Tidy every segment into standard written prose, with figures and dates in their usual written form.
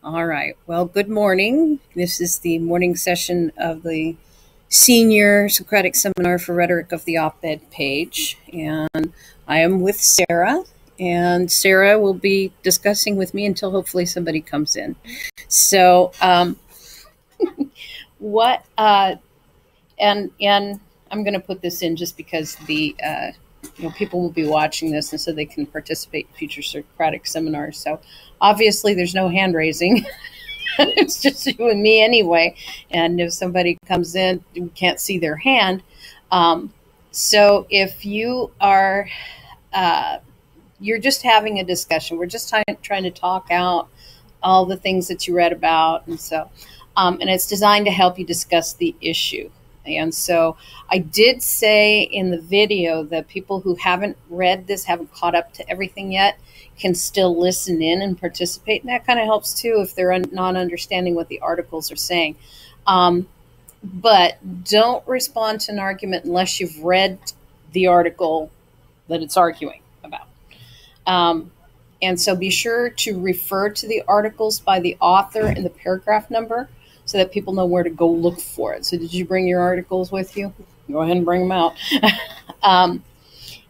All right. Well, good morning. This is the morning session of the Senior Socratic Seminar for Rhetoric of the Op-Ed page. And I am with Sarah. And Sarah will be discussing with me until hopefully somebody comes in. So, what, and I'm going to put this in just because people will be watching this and so they can participate in future Socratic seminars. So obviously there's no hand raising. It's just you and me anyway. And if somebody comes in, we can't see their hand. So if you are, you're just having a discussion. We're just trying to talk out all the things that you read about. And so, and it's designed to help you discuss the issue. And so I did say in the video that people who haven't read this, haven't caught up to everything yet, can still listen in and participate. And that kind of helps too if they're not understanding what the articles are saying. But don't respond to an argument unless you've read the article that it's arguing about. And so be sure to refer to the articles by the author and the paragraph number so that people know where to go look for it. So did you bring your articles with you? Go ahead and bring them out.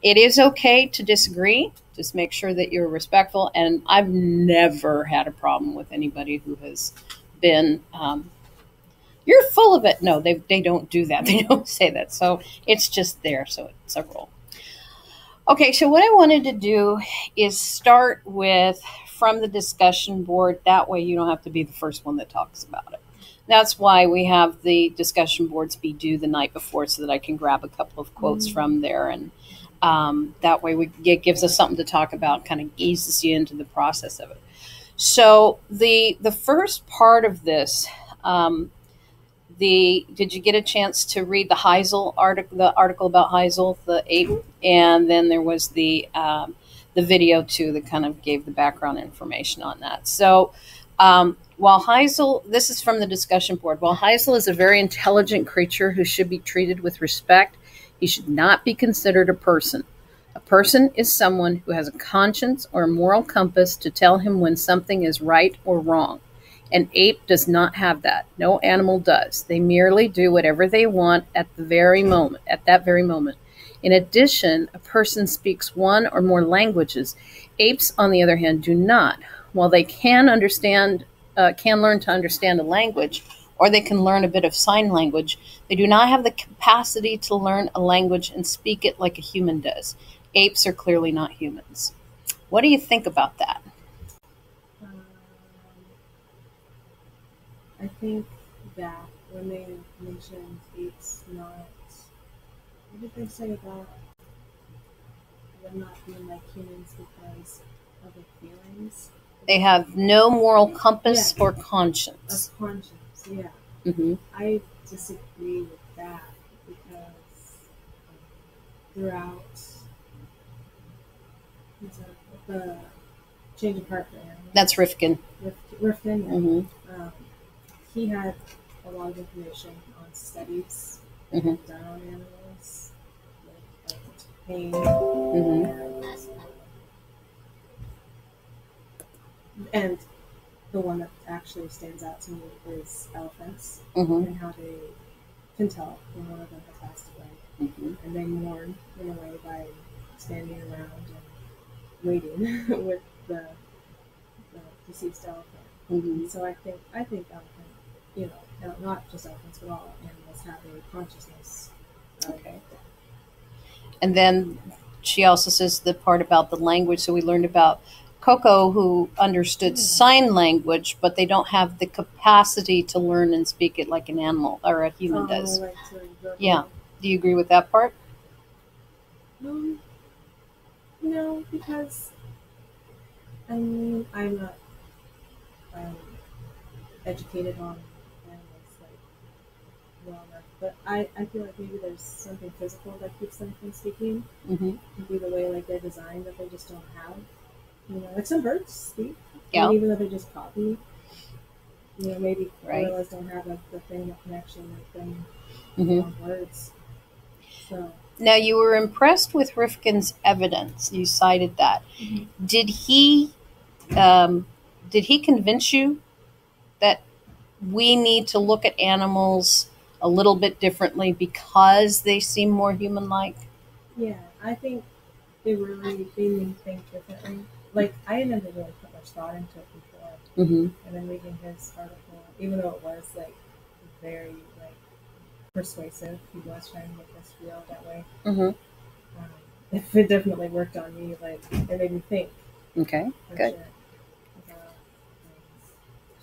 It is okay to disagree. Just make sure that you're respectful. And I've never had a problem with anybody who has been, you're full of it. No, they don't do that. They don't say that. So it's just there. So it's a rule. Okay, so what I wanted to do is start with from the discussion board. That way you don't have to be the first one that talks about it. That's why we have the discussion boards be due the night before so that I can grab a couple of quotes from there. And that way it gives us something to talk about, kind of eases you into the process of it. So the first part of this, did you get a chance to read the Heisel article, the article about Heisel, the ape? And then there was the video too that kind of gave the background information on that. So while Heisel, this is from the discussion board, while Heisel is a very intelligent creature who should be treated with respect, he should not be considered a person. A person is someone who has a conscience or a moral compass to tell him when something is right or wrong. An ape does not have that. No animal does. They merely do whatever they want at that very moment. In addition, a person speaks one or more languages. Apes, on the other hand, do not. While they can learn to understand a language, or they can learn a bit of sign language, they do not have the capacity to learn a language and speak it like a human does. Apes are clearly not humans. What do you think about that? I think that when they mentioned apes not, what did they say about them not being like humans because of their feelings? They have no moral compass or conscience. Of conscience, yeah. Mm-hmm. I disagree with that because throughout the Change of Heart for Animals. That's Rifkin. Rifkin, yeah. Mm-hmm. He had a lot of information on studies done on animals, like pain, and the one that actually stands out to me is elephants and how they can tell when one of them has passed away, and they mourn in a way by standing around and waiting with the deceased elephant. So I think elephants, not just elephants, but all animals have a consciousness. Okay. And then she also says the part about the language. So we learned about Coco, who understood sign language, but they don't have the capacity to learn and speak it like an animal or a human does. Right, yeah. Do you agree with that part? No, because I'm not educated on animals well enough, but I feel like maybe there's something physical that keeps them from speaking. Maybe the way they're designed that they just don't have. Like some birds speak, and even though they're just copy. Maybe gorillas don't have the thing of connection like them on words. So now you were impressed with Rifkin's evidence. You cited that. Did he convince you that we need to look at animals a little bit differently because they seem more human-like? Yeah, I think they made me think differently. Like, I had never really put much thought into it before. And then reading his article, even though it was like very like persuasive, he was trying to make us feel that way. It definitely worked on me. Like, it made me think. Okay, good. Sure, about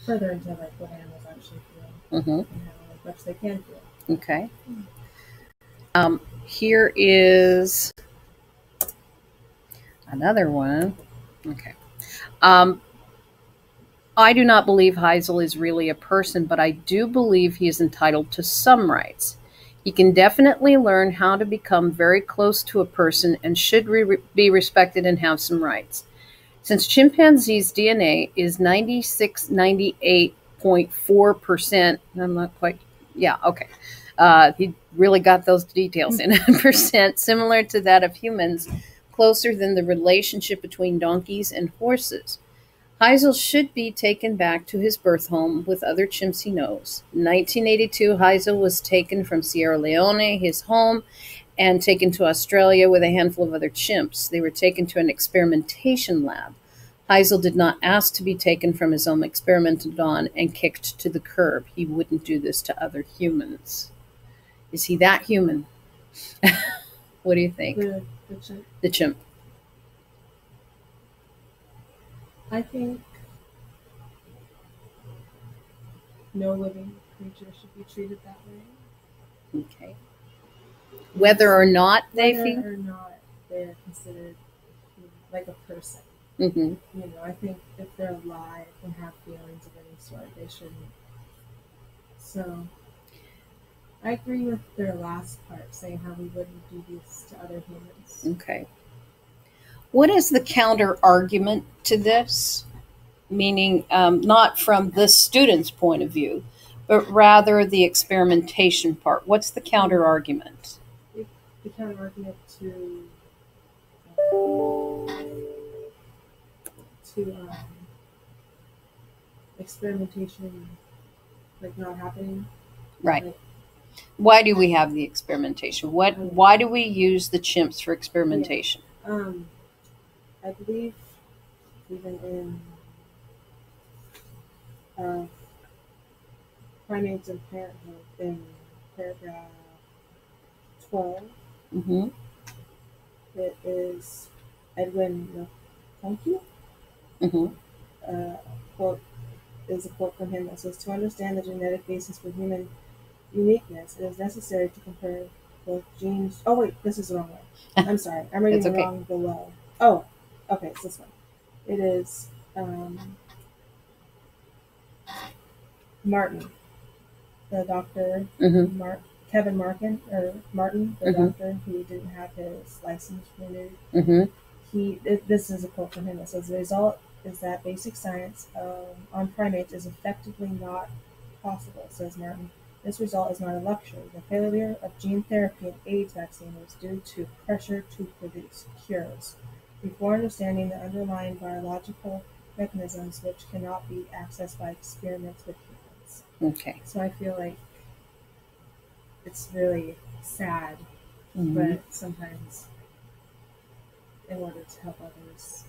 further into like what animals actually feel and how much they can feel. Okay. Here is another one. Okay. I do not believe Heisel is really a person, but I do believe he is entitled to some rights. He can definitely learn how to become very close to a person and should be respected and have some rights. Since chimpanzees' DNA is 98.4%, I'm not quite, yeah, okay. He really got those details in, percent similar to that of humans, closer than the relationship between donkeys and horses. Heisel should be taken back to his birth home with other chimps he knows. In 1982, Heisel was taken from Sierra Leone, his home, and taken to Australia with a handful of other chimps. They were taken to an experimentation lab. Heisel did not ask to be taken from his home, experimented on, and kicked to the curb. He wouldn't do this to other humans. Is he that human? What do you think? The chimp. The chimp. I think no living creature should be treated that way. Okay. Whether or not they're considered like a person. You know, I think if they're alive and have feelings of any sort, they shouldn't. So I agree with their last part, saying how we wouldn't do this to other humans. Okay. What is the counter argument to this? Meaning, not from the student's point of view, but rather the experimentation part. What's the counter argument? The counter argument to experimentation, like, not happening. Right. Like, why do we have the experimentation? Why do we use the chimps for experimentation? Yeah. I believe even in Primates and Parenthood, in paragraph 12, it is Edwin Conky. Quote is a quote from him that says, "To understand the genetic basis for human uniqueness, it is necessary to compare both genes." Oh wait, this is the wrong way. I'm sorry, I'm reading the wrong below. Oh, okay, it's this one. It is Martin, the doctor, Kevin Martin, the doctor who didn't have his license renewed. This is a quote from him that says, "The result is that basic science on primates is effectively not possible," says Martin. "This result is not a luxury. The failure of gene therapy and AIDS vaccine was due to pressure to produce cures, before understanding the underlying biological mechanisms which cannot be accessed by experiments with humans." Okay. So I feel like it's really sad, but sometimes in order to help others,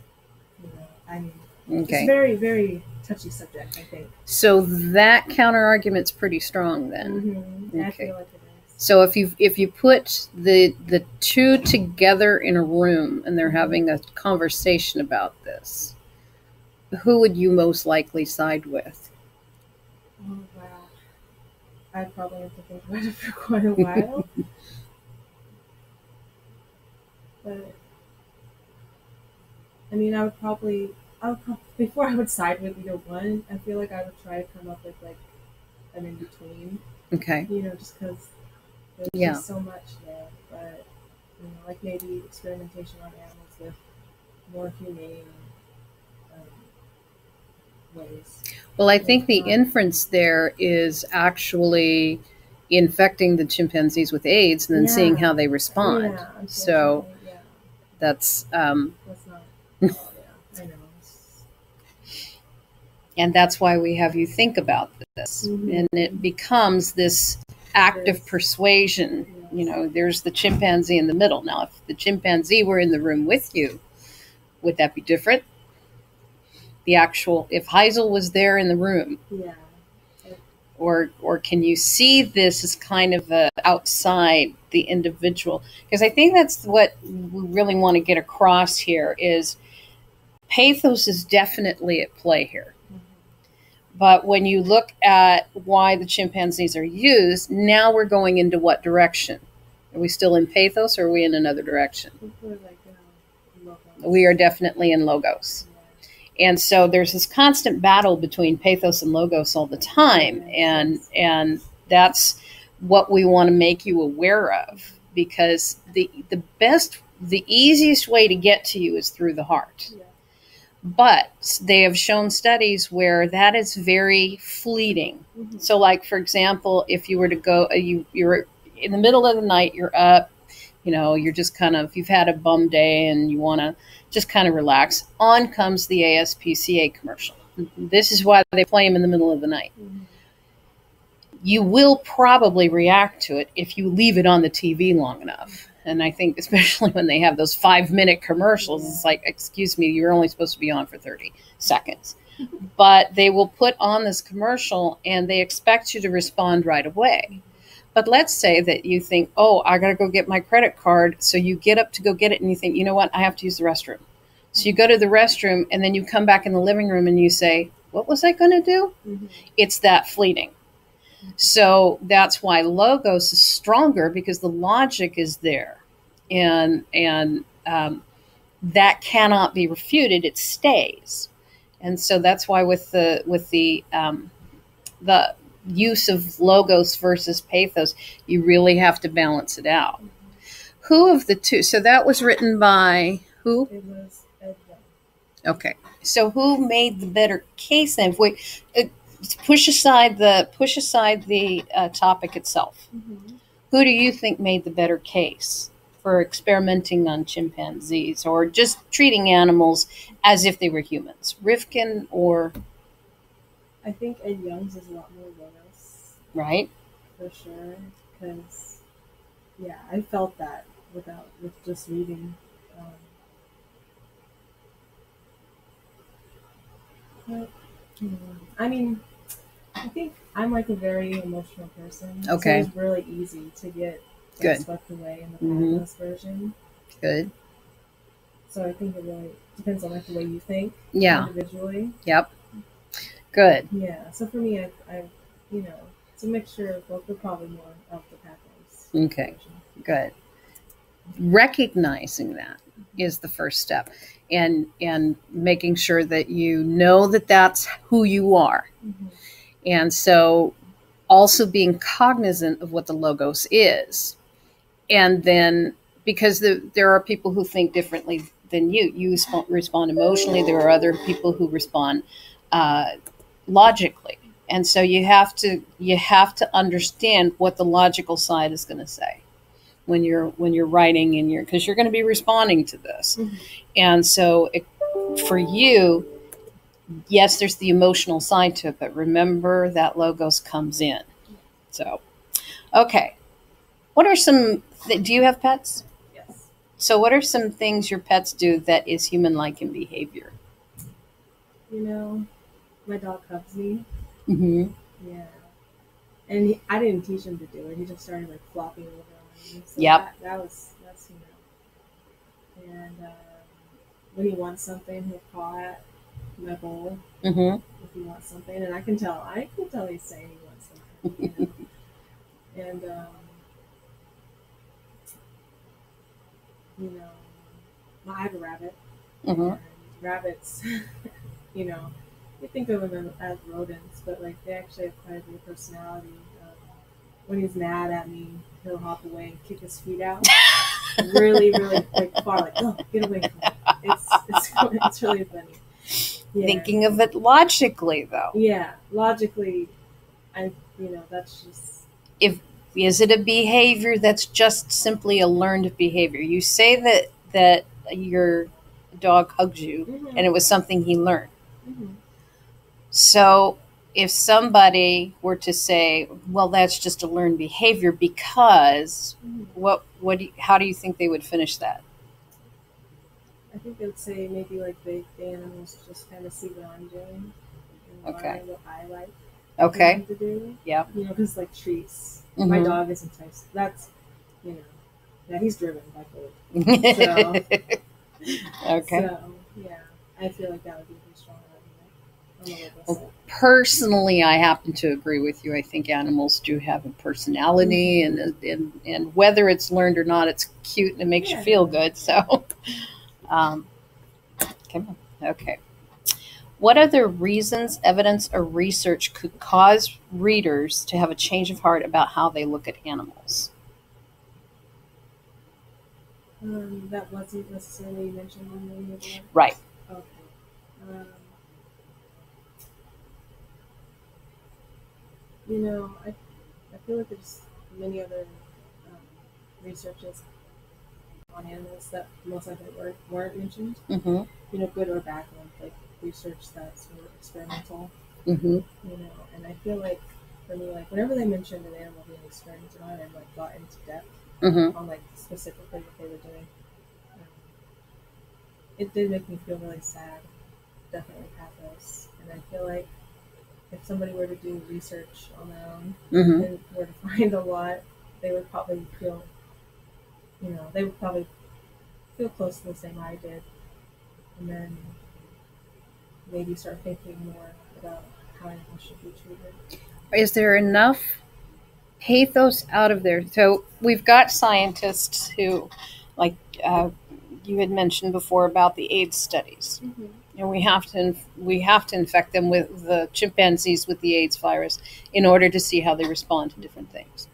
it's a very, very touchy subject, I think. So that counter argument's pretty strong then. Okay. I feel like it is. So if you put the two together in a room and they're having a conversation about this, who would you most likely side with? Oh wow. I'd probably have to think about it for quite a while. But I mean, I would probably before I would side with either one, I feel like I would try to come up with like an in between. Okay. Just because there's just so much there. But like maybe experimentation on animals with more humane ways. Well, I think the inference there is actually infecting the chimpanzees with AIDS and then seeing how they respond. Yeah, so that's not. I know. And that's why we have you think about this. And it becomes this act of persuasion. There's the chimpanzee in the middle. Now, if the chimpanzee were in the room with you, would that be different? If Heisel was there in the room, or can you see this as kind of outside the individual? Because I think that's what we really want to get across here is pathos is definitely at play here. But when you look at why the chimpanzees are used, now we're going into what direction? Are we still in pathos or are we in another direction? We are definitely in logos. And so there's this constant battle between pathos and logos all the time. And that's what we want to make you aware of, because the easiest way to get to you is through the heart. But they have shown studies where that is very fleeting. So like, for example, if you were to go, you're in the middle of the night, you're up, you're just you've had a bum day and you want to just kind of relax. On comes the ASPCA commercial. This is why they play them in the middle of the night. You will probably react to it if you leave it on the TV long enough. And I think especially when they have those 5-minute commercials, it's like, excuse me, you're only supposed to be on for 30 seconds. But they will put on this commercial and they expect you to respond right away. But let's say that you think, oh, I got to go get my credit card. So you get up to go get it and you think, you know what, I have to use the restroom. So you go to the restroom and then you come back in the living room and you say, what was I going to do? It's that fleeting. So that's why logos is stronger, because the logic is there. And that cannot be refuted. It stays. And so that's why with the use of logos versus pathos, you really have to balance it out. Who of the two? So that was written by who? It was Ed Young. Okay. So who made the better case then? If we push aside the topic itself. Who do you think made the better case for experimenting on chimpanzees or just treating animals as if they were humans? Rifkin or? I think Ed Young's is a lot more logos. Right. For sure. Because, I felt that with just reading. I mean, I think I'm like a very emotional person. Okay. So it's really easy to get swept away in the pathos version. Good. So I think it really depends on like the way you think individually. Yep. Good. Yeah. So for me, I it's a mixture of both, but probably more of the pathos. Okay. Good. Recognizing that is the first step, and making sure that you know that that's who you are. And so also being cognizant of what the logos is. And then, because there are people who think differently than you respond emotionally. There are other people who respond logically. And so you have to understand what the logical side is going to say when you're writing because you're going to be responding to this. And so for you, yes, there's the emotional side to it, but remember that logos comes in. So, okay. What are do you have pets? Yes. So what are some things your pets do that is human-like in behavior? My dog hugs me. Mm-hmm. Yeah. And I didn't teach him to do it. He just started like flopping over on me. So Yep. That's And when he wants something, he'll paw at my bowl. Mm-hmm. If he wants something, and I can tell he's saying he wants something. And I have a rabbit. Mm-hmm. And rabbits, you think of them as rodents, but like they actually have quite a bit of personality. When he's mad at me, he'll hop away and kick his feet out. Really, really like far, like, oh, get away from me. It's really funny. Yeah. Thinking of it logically, though. Yeah, logically, that's just. Is it a behavior that's just simply a learned behavior? You say that your dog hugs you, and it was something he learned. So if somebody were to say, well, that's just a learned behavior because how do you think they would finish that? I think they would say maybe like the animals just kind of see what I'm doing and Okay. learn what I like Okay. to do. Yeah. You know, because like treats. My dog is enticed. That's, you know, yeah, he's driven by food. So, okay. So, yeah, I feel like that would be a pretty strong argument. Well, personally, I happen to agree with you. I think animals do have a personality, and whether it's learned or not, it's cute and it makes you feel good. So, okay. What other reasons, evidence, or research could cause readers to have a change of heart about how they look at animals? That wasn't necessarily mentioned in any of the Right. Okay. You know, I feel like there's many other researches on animals that most likely weren't mentioned. Mm-hmm. You know, good or bad ones, like research that's more experimental. Mm-hmm. You know, and I feel like for me, like whenever they mentioned an animal being experimented on, I like got into depth on like specifically what they were doing. It did make me feel really sad. Definitely pathos, and I feel like if somebody were to do research on their own and were to find a lot, they would probably feel, you know, they would probably feel close to the same I did, and then maybe start thinking more about how animals should be treated. Is there enough pathos out of there? So we've got scientists who, like you had mentioned before about the AIDS studies. And we have to infect them with the chimpanzees with the AIDS virus in order to see how they respond to different things.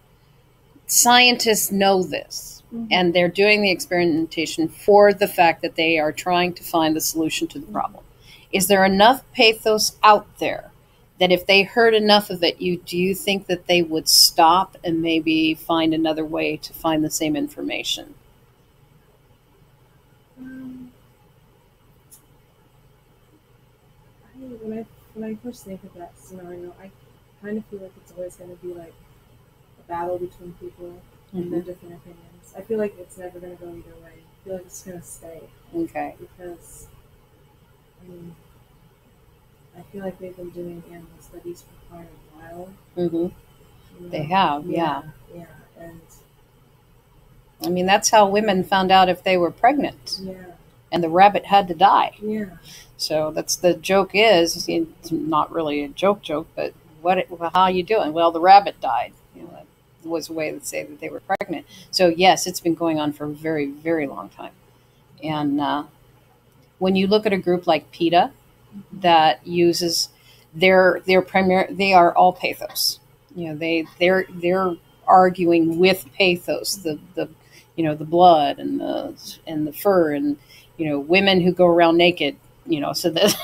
Scientists know this, and they're doing the experimentation for the fact that they are trying to find the solution to the problem. Is there enough pathos out there that if they heard enough of it, do you think that they would stop and maybe find another way to find the same information? When I first think of that scenario, I kind of feel like it's always going to be like a battle between people and their different opinions. I feel like it's never going to go either way. I feel like it's going to stay. Okay. Because, I mean, I feel like they've been doing animal studies for quite a while. Mm-hmm. You know? They have, yeah. Yeah, and I mean, that's how women found out if they were pregnant. Yeah. And the rabbit had to die. Yeah. So that's the joke is, it's not really a joke, but how are you doing? Well, the rabbit died. You know, that was a way to say that they were pregnant. So yes, it's been going on for a very, very long time. And when you look at a group like PETA that uses they are all pathos. You know, they're arguing with pathos, the the blood and the fur and women who go around naked. So that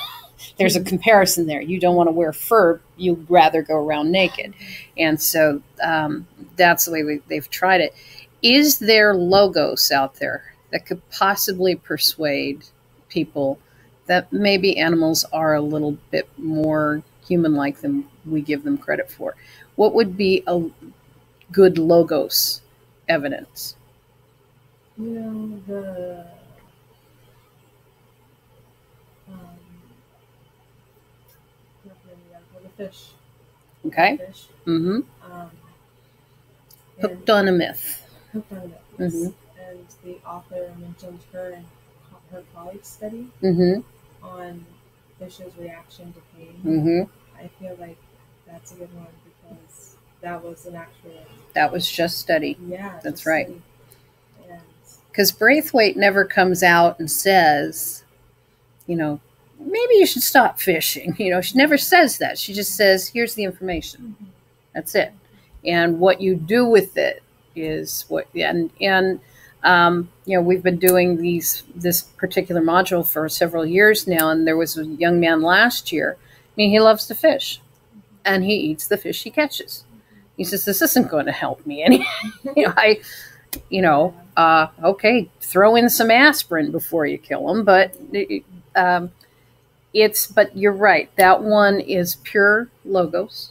there's a comparison there. You don't want to wear fur; you'd rather go around naked, and so that's the way they've tried it. Is there logos out there that could possibly persuade people that maybe animals are a little bit more human-like than we give them credit for? What would be a good logos evidence? The fish. Okay. Fish. Mm-hmm. Hooked on a myth. Hooked on a myth. Yes. Mm-hmm. And the author mentioned her and her colleagues' study on fish's reaction to pain. Mm-hmm. I feel like that's a good one because that was an actual. That was just study. Yeah, that's right. Because Braithwaite never comes out and says, maybe you should stop fishing. She never says that. She just says, here's the information. Mm-hmm. That's it. And what you do with it is what, and we've been doing this particular module for several years now. And there was a young man last year. I mean, he loves to fish and he eats the fish he catches. He says, this isn't going to help me any. Okay, throw in some aspirin before you kill them. But But you're right. That one is pure logos,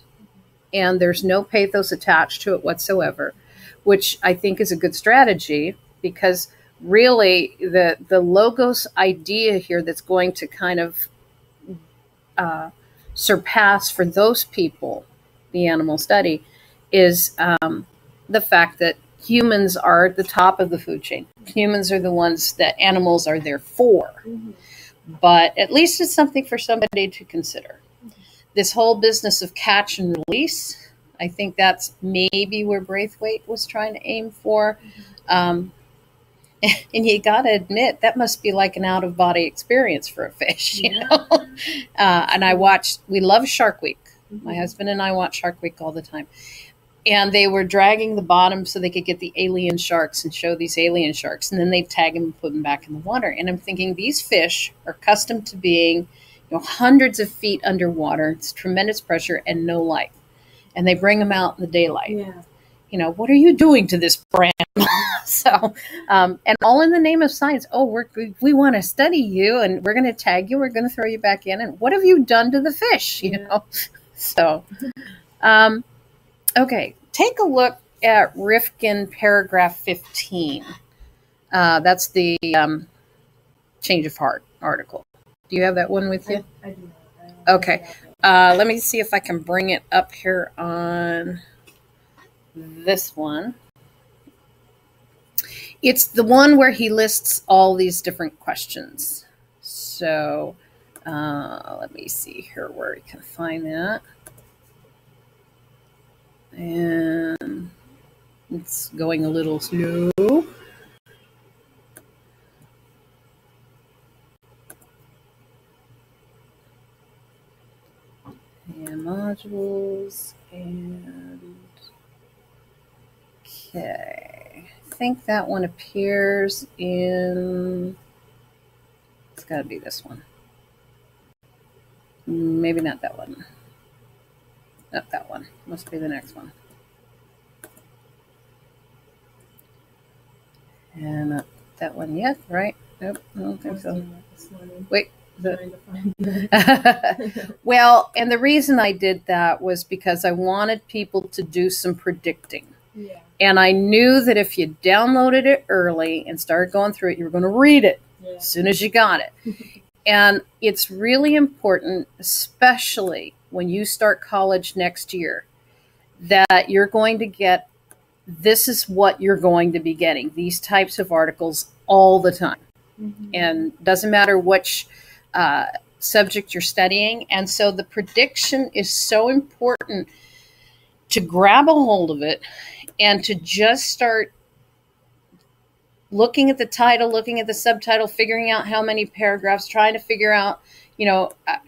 and there's no pathos attached to it whatsoever, which I think is a good strategy, because really the logos idea here that's going to kind of surpass for those people the animal study is the fact that humans are at the top of the food chain. Humans are the ones that animals are there for. Mm-hmm. But at least it's something for somebody to consider. This whole business of catch and release, I think that's maybe where Braithwaite was trying to aim for. And you got to admit, that must be like an out-of-body experience for a fish, you know? And we love Shark Week. My husband and I watch Shark Week all the time. And they were dragging the bottom so they could get the alien sharks and show these alien sharks. And then they'd tag them and put them back in the water. And I'm thinking, these fish are accustomed to being, hundreds of feet underwater. It's tremendous pressure and no light. And they bring them out in the daylight. Yeah. What are you doing to this brand? So, and all in the name of science. Oh, we want to study you, and we're going to tag you. We're going to throw you back in. And what have you done to the fish? So, okay, take a look at Rifkin paragraph 15. That's the change of heart article. Do you have that one with you? I do not. Okay. Let me see if I can bring it up here on this one. It's the one where he lists all these different questions. So let me see here where we can find that. And it's going a little slow. And modules and okay. I think that one appears in, it's got to be this one. Maybe not that one. Not that one. Must be the next one. And not that one yet, right? Nope, I don't think so. Wait. Well, and the reason I did that was because I wanted people to do some predicting. Yeah. And I knew that if you downloaded it early and started going through it, you were going to read it as soon as you got it. And it's really important, especially when you start college next year, that you're going to get, this is what you're going to be getting, these types of articles all the time. Mm-hmm. And doesn't matter which subject you're studying. And so the prediction is so important to grab a hold of it and to just start looking at the title, looking at the subtitle, figuring out how many paragraphs, trying to figure out,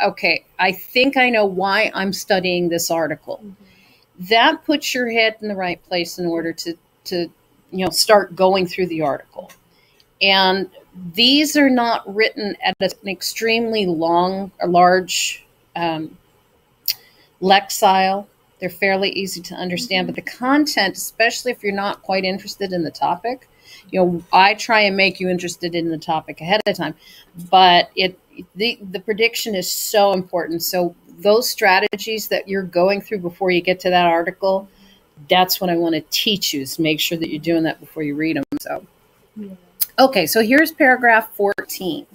okay, I think I know why I'm studying this article. Mm-hmm. That puts your head in the right place in order to start going through the article. And these are not written at an extremely large lexile. They're fairly easy to understand, but the content, especially if you're not quite interested in the topic, I try and make you interested in the topic ahead of time, but the prediction is so important. So those strategies that you're going through before you get to that article, that's what I want to teach you, is make sure that you're doing that before you read them. So, okay, so here's paragraph 15.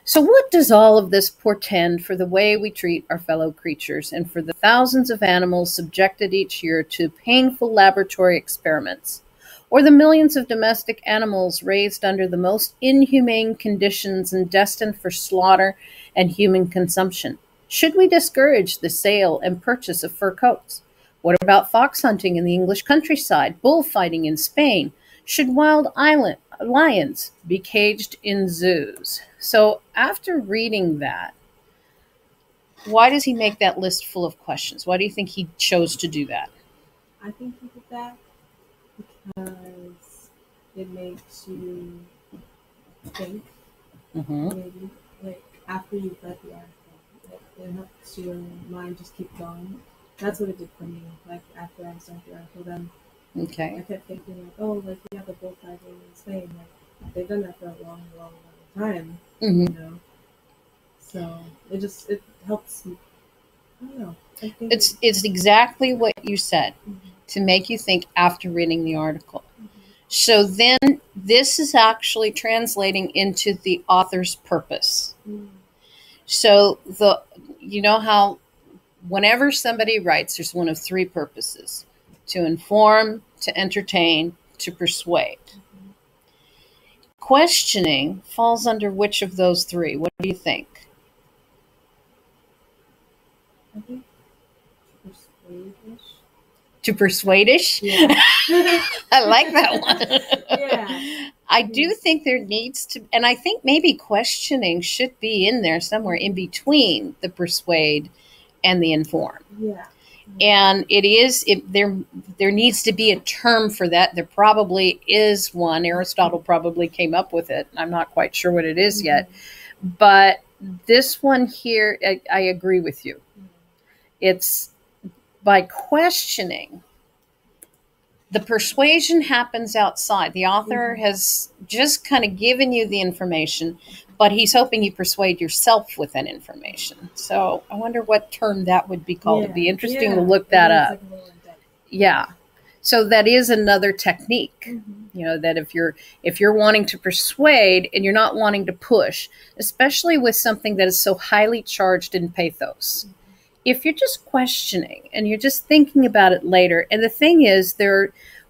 So what does all of this portend for the way we treat our fellow creatures and for the thousands of animals subjected each year to painful laboratory experiments, or the millions of domestic animals raised under the most inhumane conditions and destined for slaughter and human consumption? Should we discourage the sale and purchase of fur coats? What about fox hunting in the English countryside, bullfighting in Spain? Should wild lions be caged in zoos? So after reading that, why does he make that list full of questions? Why do you think he chose to do that? I think he did that because it makes you think. Mm-hmm. Maybe, like, after you've read the article, it helps your mind just keep going. That's what it did for me. Like, after I started the article, then I kept thinking, like, oh, like, we have the bullfighting in Spain. Like, they've done that for a long, long, long time. Mm-hmm. So it helps. I don't know. I think It's exactly what you said, to make you think after reading the article. So then this is actually translating into the author's purpose. So you know how whenever somebody writes, there's one of three purposes: to inform, to entertain, to persuade. Questioning falls under which of those three? What do you think? I think persuade-ish. To persuade-ish? Yeah. I like that one. Yeah. I do think there needs to, and I think maybe questioning should be in there somewhere in between the persuade and the inform. Yeah. And there needs to be a term for that. There probably is one. Aristotle probably came up with it. I'm not quite sure what it is yet. But this one here, I agree with you. It's by questioning. The persuasion happens outside. The author has just kind of given you the information, but he's hoping you persuade yourself with that information. So I wonder what term that would be called. It'd be interesting to look that up. Yeah. So that is another technique. You know, that if you're wanting to persuade and you're not wanting to push, especially with something that is so highly charged in pathos. If you're just questioning and you're just thinking about it later, and the thing is,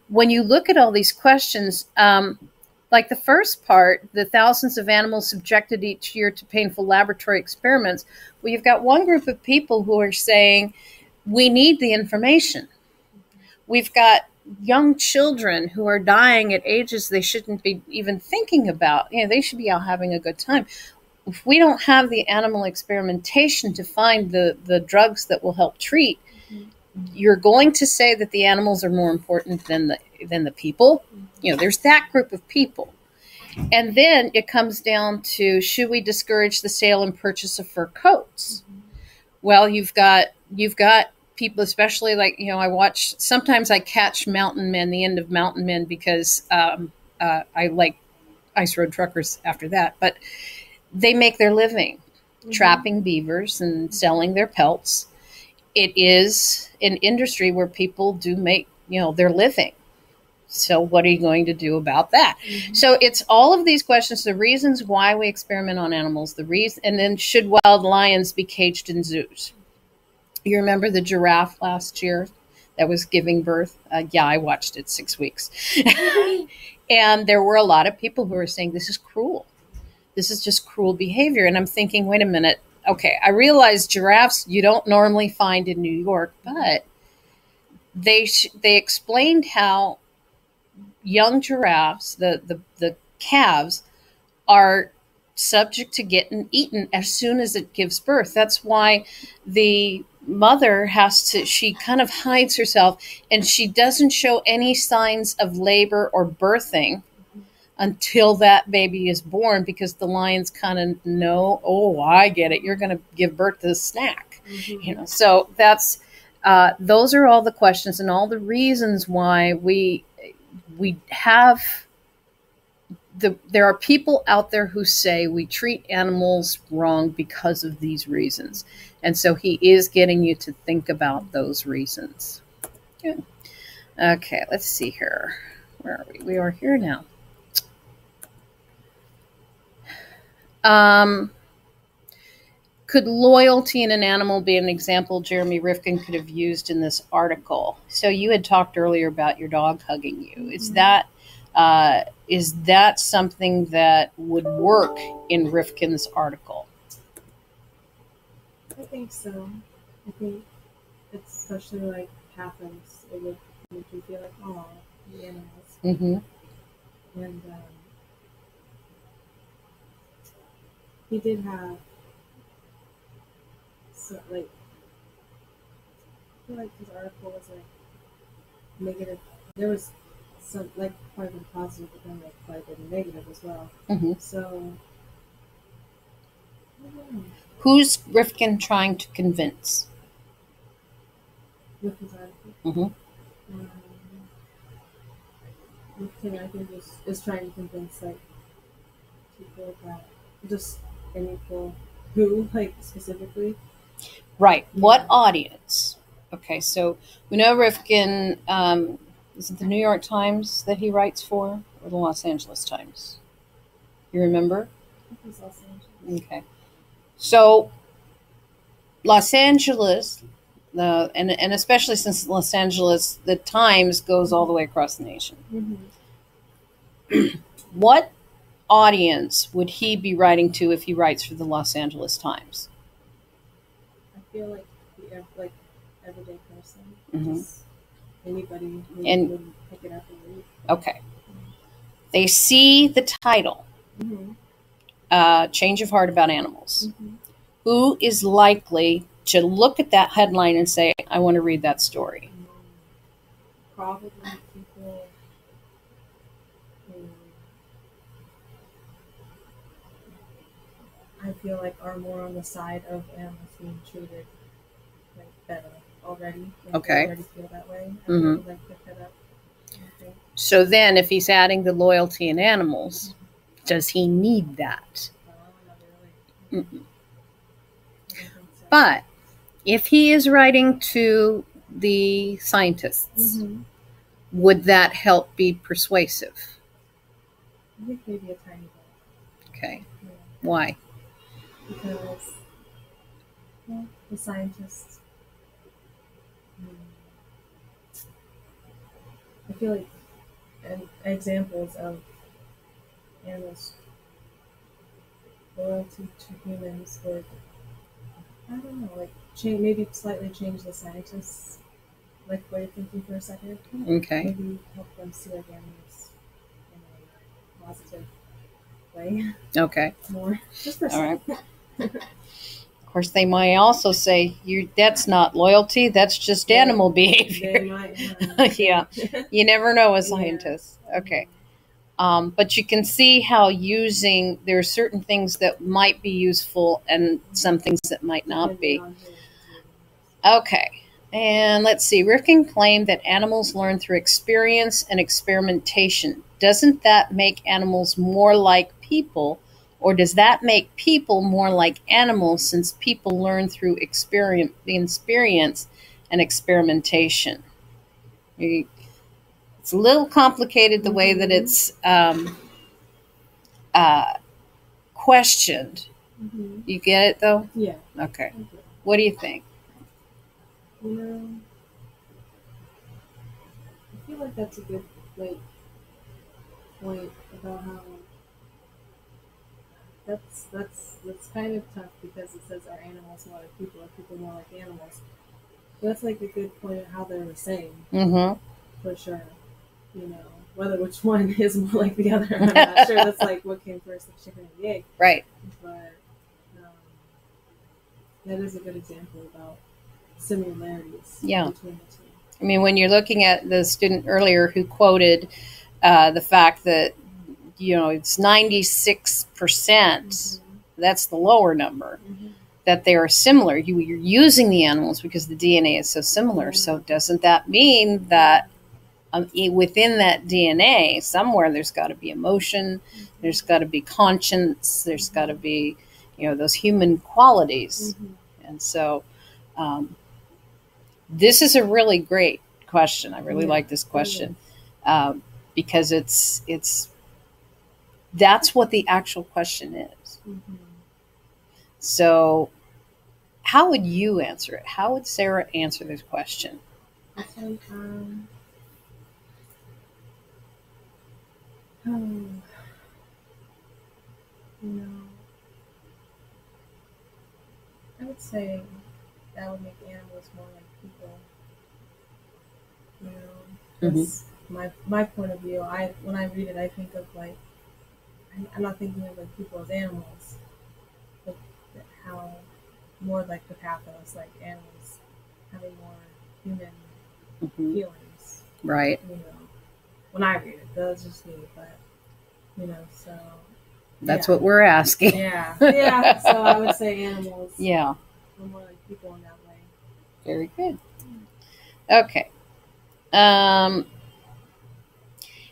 when you look at all these questions, like the first part, the thousands of animals subjected each year to painful laboratory experiments, well, you've got one group of people who are saying, we need the information. We've got young children who are dying at ages they shouldn't be even thinking about. You know, they should be out having a good time. If we don't have the animal experimentation to find the drugs that will help treat, you're going to say that the animals are more important than the people. You know, there's that group of people. And then it comes down to, should we discourage the sale and purchase of fur coats? Well, you've got people, especially like, you know, sometimes I catch Mountain Men, the end of Mountain Men, because I like ice road truckers after that. But they make their living trapping beavers and selling their pelts. It is an industry where people do make, you know, their living. So what are you going to do about that? So it's all of these questions, the reasons why we experiment on animals, and then should wild lions be caged in zoos? You remember the giraffe last year that was giving birth? Yeah, I watched it 6 weeks. And there were a lot of people who were saying, this is cruel. This is just cruel behavior. And I'm thinking, wait a minute. Okay, I realize giraffes you don't normally find in New York, but they explained how young giraffes, the calves, are subject to getting eaten as soon as it gives birth. That's why the mother she kind of hides herself, and she doesn't show any signs of labor or birthing until that baby is born, because the lions kind of know, oh, I get it, you're going to give birth to a snack. You know, so that's those are all the questions and all the reasons why we have there are people out there who say we treat animals wrong because of these reasons. And so he is getting you to think about those reasons. Good. Okay, let's see here. Where are we? We are here now. Could loyalty in an animal be an example Jeremy Rifkin could have used in this article? So you had talked earlier about your dog hugging you. Is that something that would work in Rifkin's article? I think so. I think it's especially like happens. It would make you feel like, oh, the animals. And he did have like, I feel like his article was like negative. There was some like quite a bit positive, but then like quite a bit negative as well. So I don't know. Who's Rifkin trying to convince? With his article. Rifkin, I think, is trying to convince like people that just an equal Who, like, specifically? Right. What audience? Okay, so we know Rifkin, is it the New York Times that he writes for, or the Los Angeles Times? You remember? I think it's Los Angeles. Okay. So Los Angeles, and especially since Los Angeles, the Times goes all the way across the nation. Mm-hmm. What audience would he be writing to if he writes for the Los Angeles Times? I feel like the everyday person, Mhm. just anybody who And- would pick it up and read. Okay. They see the title, Mm-hmm. Change of Heart About Animals. Mm-hmm. Who is likely to look at that headline and say, I want to read that story? Probably people who I feel like are more on the side of animals being treated like better already. Like Okay. They already feel that way. I Mhm. would like pick that up. I think. So then, if he's adding the loyalty in animals, does he need that? Not really. Mm-mm. I don't think so. But if he is writing to the scientists, Mm-hmm. would that help be persuasive? I think maybe a tiny bit. Okay. Yeah. Why? Because the scientists, I feel like examples of animals' loyalty to humans would, I don't know, like maybe slightly change the scientists' like way of thinking for a second. Okay. Maybe help them see like animals in a positive way Okay. more. Just for a All right. second. Of course, they might also say, that's not loyalty, that's just animal behavior. They might. Yeah. You never know with scientists. Yeah. Okay. But you can see how there are certain things that might be useful and some things that might not be. Okay. And let's see. Rifkin claimed that animals learn through experience and experimentation. Doesn't that make animals more like people, or does that make people more like animals since people learn through experience and experimentation? It's a little complicated the way that it's questioned. Mm-hmm. You get it, though? Yeah. Okay. What do you think? You know, I feel like that's a good point about how that's kind of tough because it says are animals more like people, or people more like animals. But that's like a good point of how they're the same. Mm-hmm. For sure. You know, whether which one is more like the other, I'm not sure. That's like what came first, the chicken and the egg. Right. But that is a good example about similarities between the two. I mean, when you're looking at the student earlier who quoted the fact that, it's 96%, mm-hmm. That's the lower number, mm-hmm. that they are similar. You're using the animals because the DNA is so similar. Mm-hmm. So doesn't that mean that within that DNA, somewhere there's got to be emotion, mm-hmm. there's got to be conscience, there's mm-hmm. got to be, those human qualities. Mm-hmm. And so this is a really great question. I really like this question because that's what the actual question is. Mm-hmm. So how would you answer it? How would Sarah answer this question? I think, I would say that would make animals more like people. That's mm-hmm. my point of view. When I read it, I think of I'm not thinking of like people as animals, but how more like the pathos, like animals having more human mm-hmm. feelings. Right. When I read it, that's just me, but so. That's what we're asking. Yeah. So I would say animals. Yeah. Are more like people in that way. Very good. Okay.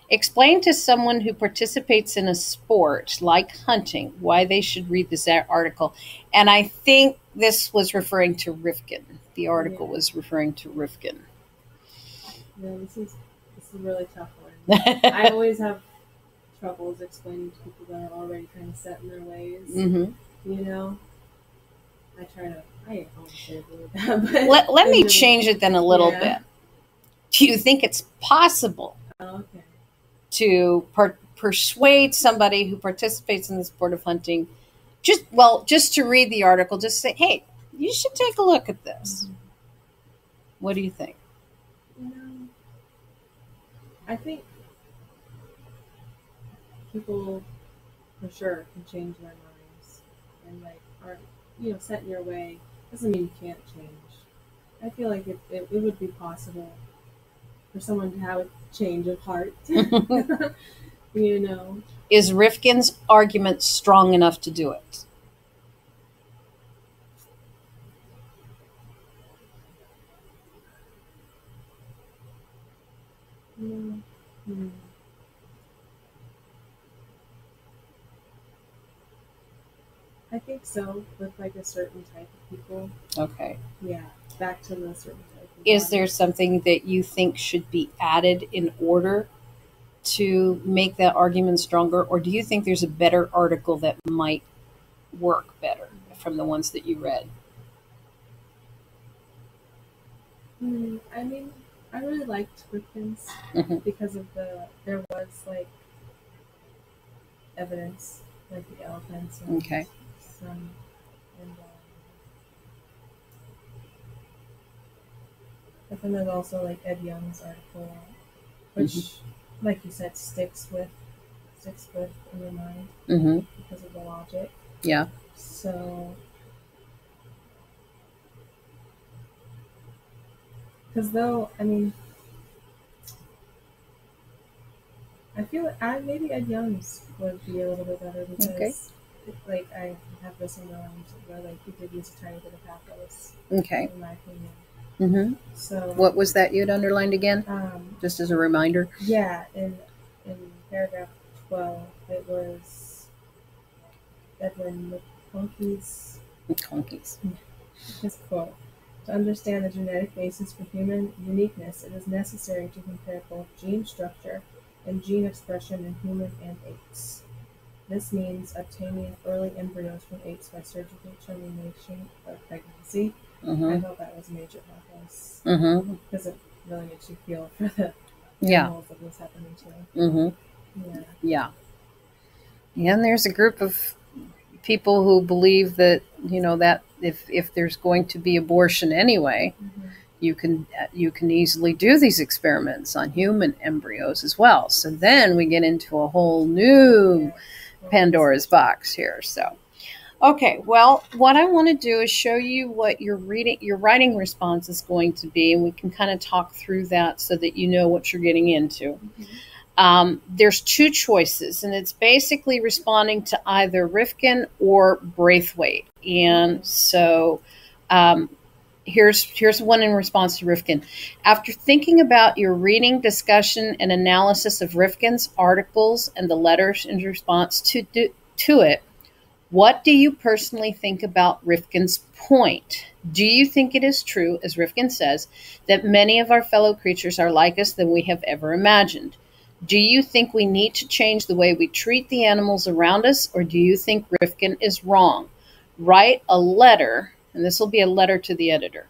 Explain to someone who participates in a sport like hunting why they should read this article. And I think this was referring to Rifkin. The article was referring to Rifkin. Yeah, this is a really tough one. I always have troubles explaining to people that are already kind of set in their ways. You know, I honestly agree with that. But let me change it then a little bit. Do you think it's possible to persuade somebody who participates in the sport of hunting, just to read the article, just say, hey, you should take a look at this? What do you think? I think people for sure can change their minds and aren't set in your way. Doesn't mean you can't change. I feel like it would be possible for someone to have a change of heart. Is Rifkin's argument strong enough to do it? I think so, with a certain type of people. Okay. Yeah, back to the certain type of Is there something that you think should be added in order to make that argument stronger? Or do you think there's a better article that might work better from the ones that you read? I mean, I really liked Rifkin's because of there was evidence, like the elephants and some, but then there's also Ed Young's article, which, like you said, sticks with in your mind because of the logic. Yeah. So, because I feel maybe Ed Young's would be a little bit better because, I have this in mind where he did use a tiny bit of pathos. Okay. In my opinion. So. What was that you'd underlined again? Just as a reminder. Yeah, in paragraph 12, it was Edwin McConkey's his quote. To understand the genetic basis for human uniqueness, it is necessary to compare both gene structure and gene expression in human and apes. This means obtaining early embryos from apes by surgical termination of pregnancy. I thought that was major pathos because it really makes you feel for the animals that was happening to. Yeah. And there's a group of people who believe that that if there's going to be abortion anyway, you can easily do these experiments on human embryos as well. So then we get into a whole new Pandora's box here. So, okay, well, what I want to do is show you what your writing response is going to be, and we can kind of talk through that so that you know what you're getting into. There's two choices, and it's basically responding to either Rifkin or Braithwaite. And so here's one in response to Rifkin. After thinking about your reading, discussion, and analysis of Rifkin's articles and the letters in response to it, what do you personally think about Rifkin's point? Do you think it is true, as Rifkin says, that many of our fellow creatures are like us than we have ever imagined? Do you think we need to change the way we treat the animals around us, or do you think Rifkin is wrong? Write a letter, and this will be a letter to the editor,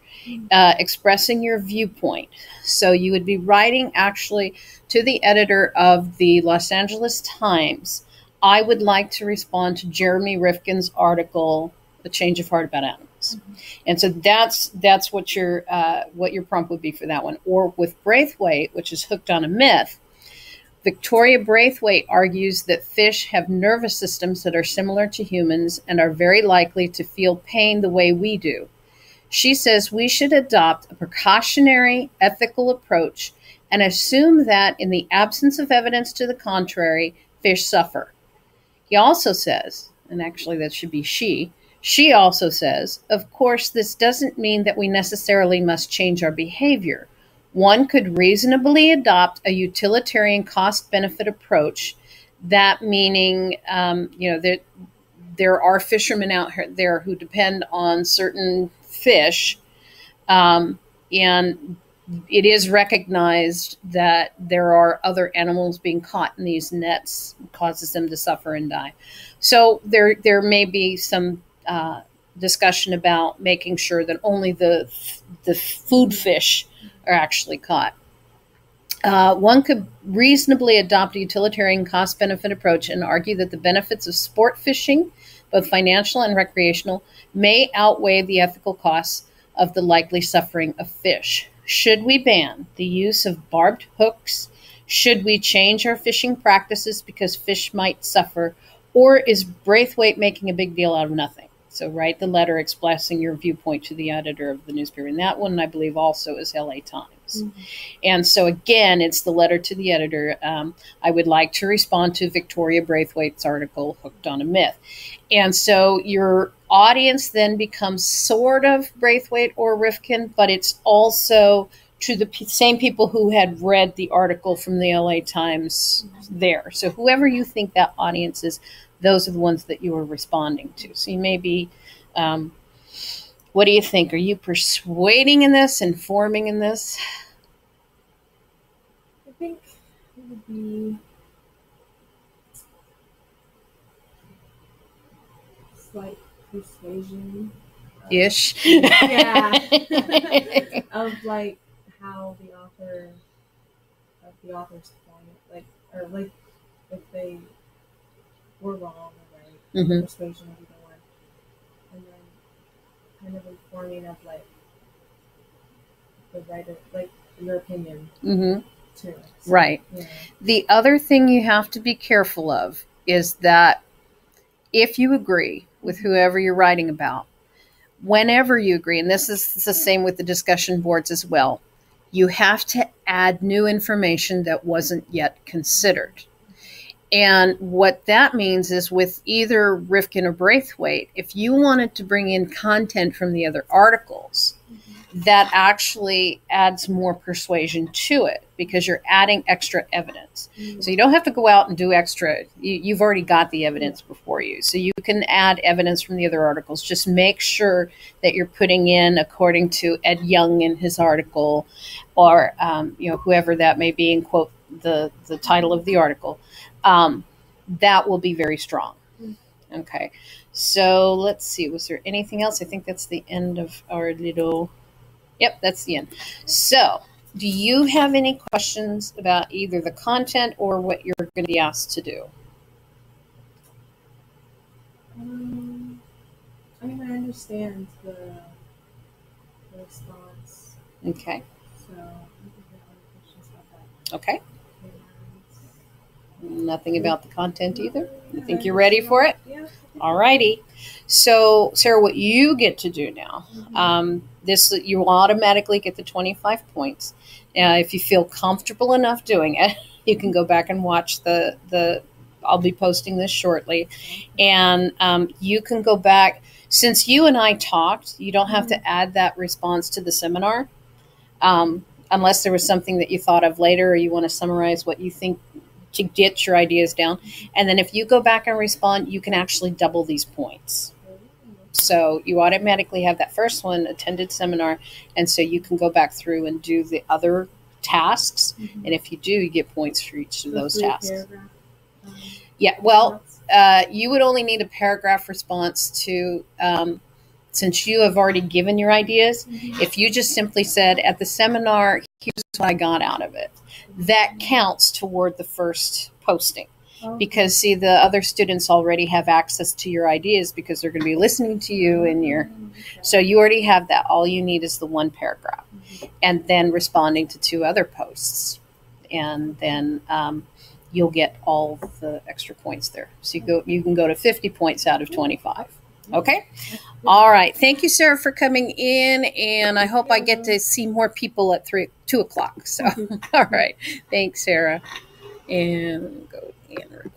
expressing your viewpoint. So you would be writing actually to the editor of the Los Angeles Times. I would like to respond to Jeremy Rifkin's article, A Change of Heart About Animals. And so that's what your prompt would be for that one. Or with Braithwaite, which is Hooked on a Myth, Victoria Braithwaite argues that fish have nervous systems that are similar to humans and are very likely to feel pain the way we do. She says we should adopt a precautionary, ethical approach and assume that in the absence of evidence to the contrary, fish suffer. He also says, and actually that should be she also says, of course, this doesn't mean that we necessarily must change our behavior. One could reasonably adopt a utilitarian cost-benefit approach. That meaning, that there are fishermen out there who depend on certain fish, and it is recognized that there are other animals being caught in these nets, causes them to suffer and die. So there may be some discussion about making sure that only the food fish are actually caught. One could reasonably adopt a utilitarian cost-benefit approach and argue that the benefits of sport fishing, both financial and recreational, may outweigh the ethical costs of the likely suffering of fish. Should we ban the use of barbed hooks? Should we change our fishing practices because fish might suffer? Or is Braithwaite making a big deal out of nothing? So write the letter expressing your viewpoint to the editor of the newspaper. And that one, I believe, also is LA Times. Mm-hmm. And so, again, it's the letter to the editor. I would like to respond to Victoria Braithwaite's article, Hooked on a Myth. And so your audience then becomes sort of Braithwaite or Rifkin, but it's also to the same people who had read the article from the LA Times there. So whoever you think that audience is, those are the ones that you are responding to. So you may be, what do you think? Are you persuading in this, informing in this? I think it would be slight persuasion. Ish. Yeah. Of like how the author's point, like if they were wrong or right, mm-hmm. persuasion of either one, and then kind of informing of like the writer, like your opinion, mm-hmm. too. So, right. Yeah. The other thing you have to be careful of is that if you agree with whoever you're writing about, whenever you agree, and this is the same with the discussion boards as well, you have to add new information that wasn't yet considered. And what that means is with either Rifkin or Braithwaite, if you wanted to bring in content from the other articles, mm-hmm. that actually adds more persuasion to it because you're adding extra evidence. Mm-hmm. So you don't have to go out and do extra. You've already got the evidence before you. So you can add evidence from the other articles. Just make sure that you're putting in according to Ed Young in his article or whoever that may be, and quote the title of the article. That will be very strong. Okay. So let's see. Was there anything else? I think that's the end of our little... Yep, that's the end. So do you have any questions about either the content or what you're going to be asked to do? I mean, I understand the response. Okay. So I don't have any questions about that. Okay. Nothing about the content either? You think you're ready for it? Yeah. All righty. So, Sarah, what you get to do now, you will automatically get the 25 points. If you feel comfortable enough doing it, you can go back and watch I'll be posting this shortly. And you can go back. Since you and I talked, you don't have to add that response to the seminar unless there was something that you thought of later or you want to summarize what you think to get your ideas down. And then if you go back and respond, you can actually double these points. So you automatically have that first one, attended seminar, and so you can go back through and do the other tasks. Mm-hmm. And if you do, you get points for each of those tasks. Yeah, well, you would only need a paragraph response to, since you have already given your ideas, mm-hmm. if you just simply said, at the seminar, here's what I got out of it, that counts toward the first posting. Okay. Because, see, the other students already have access to your ideas because they're going to be listening to you and so you already have that. All you need is the one paragraph, mm-hmm. and then responding to 2 other posts. And then you'll get all the extra points there. So you can go to 50 points out of 25. Okay? All right. Thank you, Sarah, for coming in, and I hope I get to see more people at 2 o'clock. So, all right. Thanks, Sarah. And go and record.